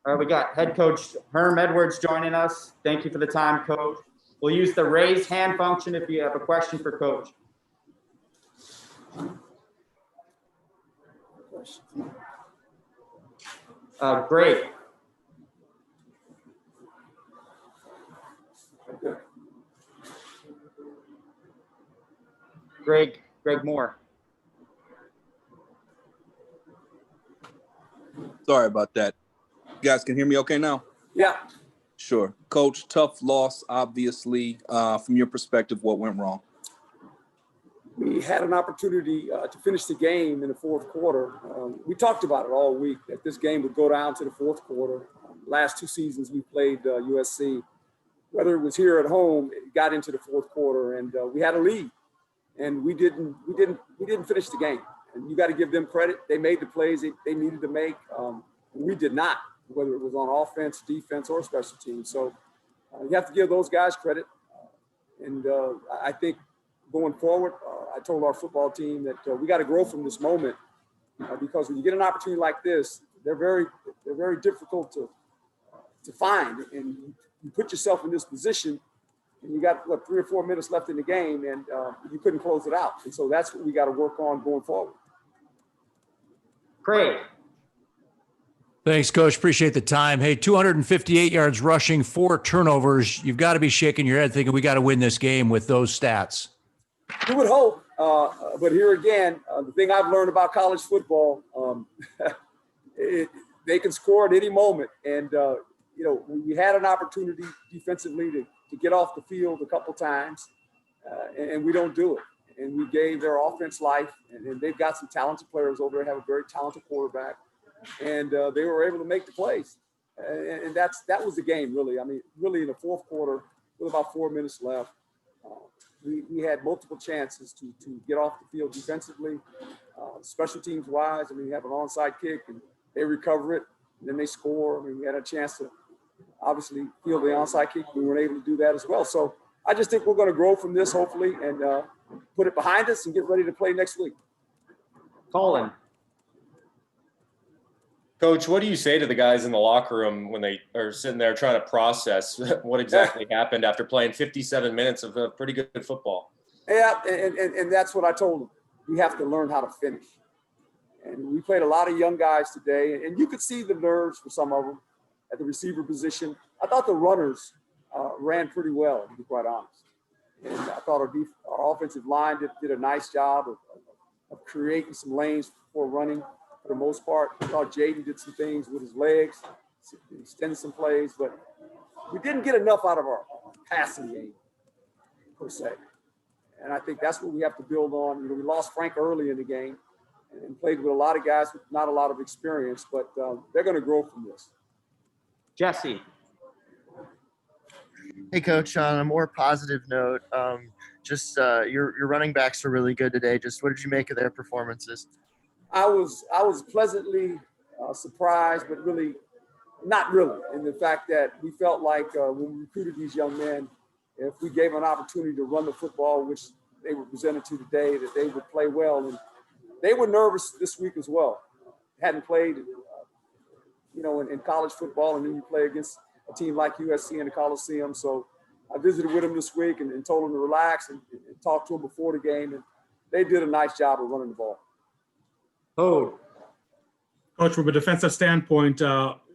We got head coach Herm Edwards joining us. Thank you for the time, coach. We'll use the raise hand function if you have a question for coach. Great. Greg Moore. Sorry about that. You guys can hear me okay now? Yeah. Sure. Coach, tough loss, obviously. From your perspective, what went wrong? We had an opportunity to finish the game in the fourth quarter. We talked about it all week, that this game would go down to the fourth quarter. Last two seasons we played USC. Whether it was here at home, it got into the fourth quarter, and we had a lead. And we didn't finish the game. And you got to give them credit. They made the plays they needed to make. We did not, whether it was on offense, defense, or special teams. So you have to give those guys credit. I think going forward, I told our football team that we got to grow from this moment because when you get an opportunity like this, they're very difficult to find. And you put yourself in this position, and you got 3 or 4 minutes left in the game, and you couldn't close it out. And so that's what we got to work on going forward. Great. Thanks, Coach. Appreciate the time. Hey, 258 yards rushing, 4 turnovers. You've got to be shaking your head thinking we got to win this game with those stats. You would hope. But here again, the thing I've learned about college football, they can score at any moment. And, we had an opportunity defensively to get off the field a couple times, and we don't do it. And we gave their offense life, and they've got some talented players over there, have a very talented quarterback. And they were able to make the plays. And that was the game, really. I mean, really in the fourth quarter, with about 4 minutes left, we had multiple chances to get off the field defensively, special teams wise. I mean, we have an onside kick, and they recover it, and then they score. I mean, we had a chance to obviously field the onside kick. We weren't able to do that as well. So I just think we're going to grow from this, hopefully, and put it behind us and get ready to play next week. Colin. Coach, what do you say to the guys in the locker room when they are sitting there trying to process what exactly happened after playing 57 minutes of pretty good football? Yeah, and that's what I told them. We have to learn how to finish. And we played a lot of young guys today, and you could see the nerves for some of them at the receiver position. I thought the runners ran pretty well, to be quite honest. And I thought our offensive line did a nice job of creating some lanes for running. For the most part, I thought Jaden did some things with his legs, extended some plays, but we didn't get enough out of our passing game, per se. And I think that's what we have to build on. We lost Frank early in the game and played with a lot of guys with not a lot of experience, but they're going to grow from this. Jesse. Hey, Coach, on a more positive note, your running backs were really good today. Just what did you make of their performances? I was pleasantly surprised, but really not really, in the fact that we felt like when we recruited these young men, if we gave them an opportunity to run the football, which they were presented to today, that they would play well. And they were nervous this week as well. Hadn't played, in college football, and then you play against a team like USC in the Coliseum. So I visited with them this week and told them to relax and talk to them before the game, and they did a nice job of running the ball. Oh, Coach, from a defensive standpoint,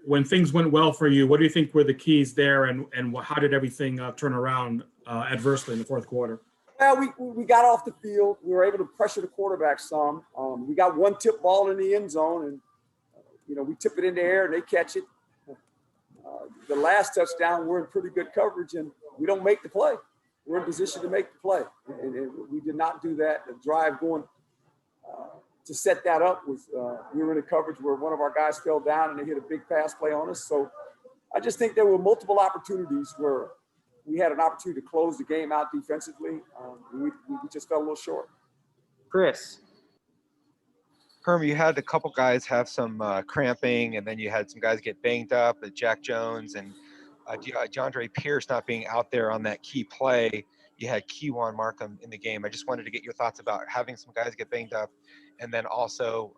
when things went well for you, what do you think were the keys there, and how did everything turn around adversely in the fourth quarter? Well, we got off the field. We were able to pressure the quarterback some. We got one tip ball in the end zone, and we tip it in the air and they catch it. The last touchdown, we're in pretty good coverage, and we don't make the play. We're in position to make the play, and we did not do that. The drive going to set that up was we were in a coverage where one of our guys fell down and they hit a big pass play on us. So I just think there were multiple opportunities where we had an opportunity to close the game out defensively. We just fell a little short. Chris. Herm, you had a couple guys have some cramping, and then you had some guys get banged up, Jack Jones and DeAndre Pierce not being out there on that key play. you had Keywan Markham in the game. I just wanted to get your thoughts about having some guys get banged up, and then also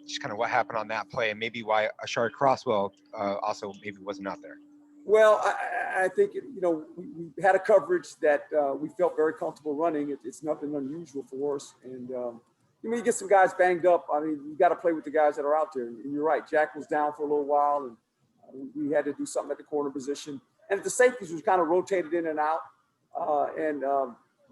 just kind of what happened on that play, and maybe why Ashard Crosswell also maybe wasn't out there. Well, I think, we had a coverage that we felt very comfortable running. It's nothing unusual for us. And when you get some guys banged up, I mean, you got to play with the guys that are out there. And you're right, Jack was down for a little while, and we had to do something at the corner position. And the safeties was kind of rotated in and out. And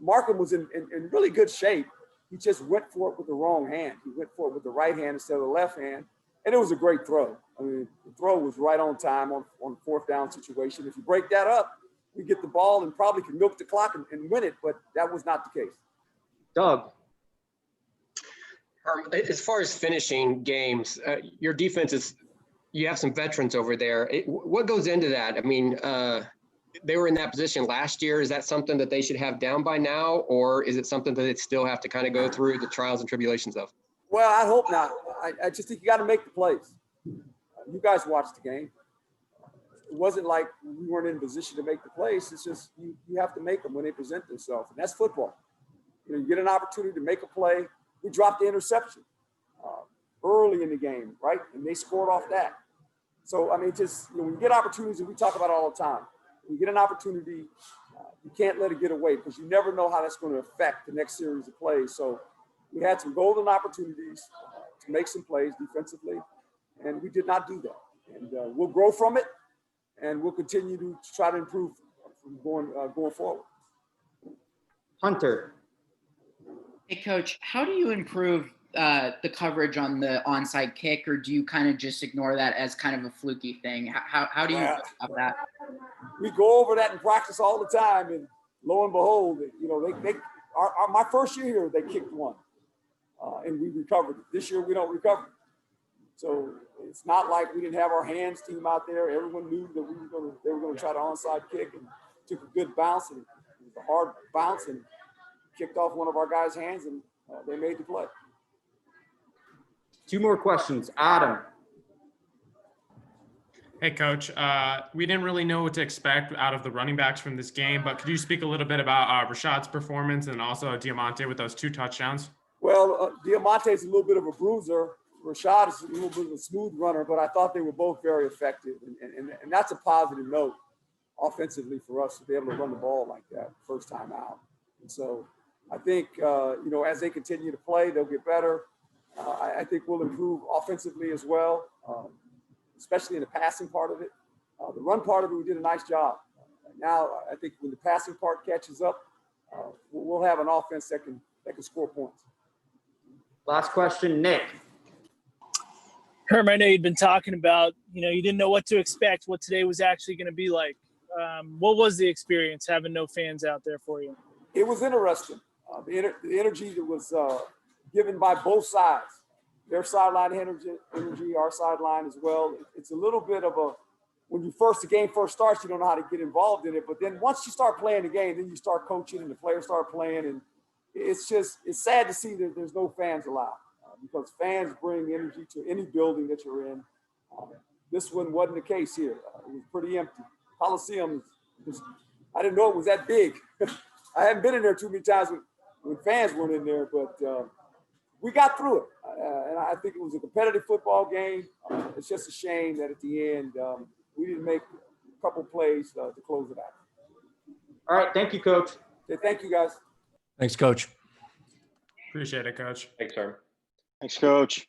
Markham was in really good shape. He just went for it with the wrong hand. He went for it with the right hand instead of the left hand. And it was a great throw. I mean, the throw was right on time on fourth down situation. If you break that up, we get the ball and probably can milk the clock and win it, but that was not the case. Doug. As far as finishing games, your defense is, you have some veterans over there. What goes into that? I mean, they were in that position last year. Is that something that they should have down by now, or is it something that they still have to kind of go through the trials and tribulations of? Well, I hope not. I just think you got to make the plays. You guys watched the game. It wasn't like we weren't in a position to make the plays. It's just you have to make them when they present themselves, and that's football. You get an opportunity to make a play. We dropped the interception early in the game, right? And they scored off that. So, I mean, just when you get opportunities, and we talk about it all the time, when you get an opportunity, you can't let it get away because you never know how that's going to affect the next series of plays. So we had some golden opportunities to make some plays defensively, and we did not do that. And we'll grow from it, and we'll continue to try to improve from going forward. Hunter. Hey, Coach, how do you improve the coverage on the onside kick, or do you kind of just ignore that as kind of a fluky thing? How do you stop that? We go over that in practice all the time, and lo and behold, my first year here, they kicked one. And we recovered it. This year, we don't recover. So it's not like we didn't have our hands team out there. Everyone knew that they were going to try to onside kick, and took a good bounce, and it was a hard bounce, and kicked off one of our guys' hands, and they made the play. 2 more questions. Adam. Hey, Coach. We didn't really know what to expect out of the running backs from this game, but could you speak a little bit about Rashad's performance and also Diamante with those 2 touchdowns? Well, Diamante's a little bit of a bruiser. Rashad is a little bit of a smooth runner, but I thought they were both very effective. And that's a positive note offensively for us to be able to run the ball like that first time out. And so I think, as they continue to play, they'll get better. I think we'll improve offensively as well, especially in the passing part of it. The run part of it, we did a nice job. Now, I think when the passing part catches up, we'll have an offense that can score points. Last question, Nick. Herm, I know you'd been talking about, you didn't know what to expect, what today was actually going to be like. What was the experience having no fans out there for you? It was interesting. The energy that was given by both sides, their sideline energy, our sideline as well. It's a little bit of when the game first starts, you don't know how to get involved in it. But then once you start playing the game, then you start coaching and the players start playing. And it's sad to see that there's no fans allowed because fans bring energy to any building that you're in. This one wasn't the case here. It was pretty empty. Coliseum, I didn't know it was that big. I haven't been in there too many times when fans weren't in there, but we got through it. And I think it was a competitive football game. It's just a shame that at the end, we didn't make a couple plays to close it out. All right. Thank you, Coach. Okay, thank you, guys. Thanks, Coach. Appreciate it, Coach. Thanks, Herm. Thanks, Coach.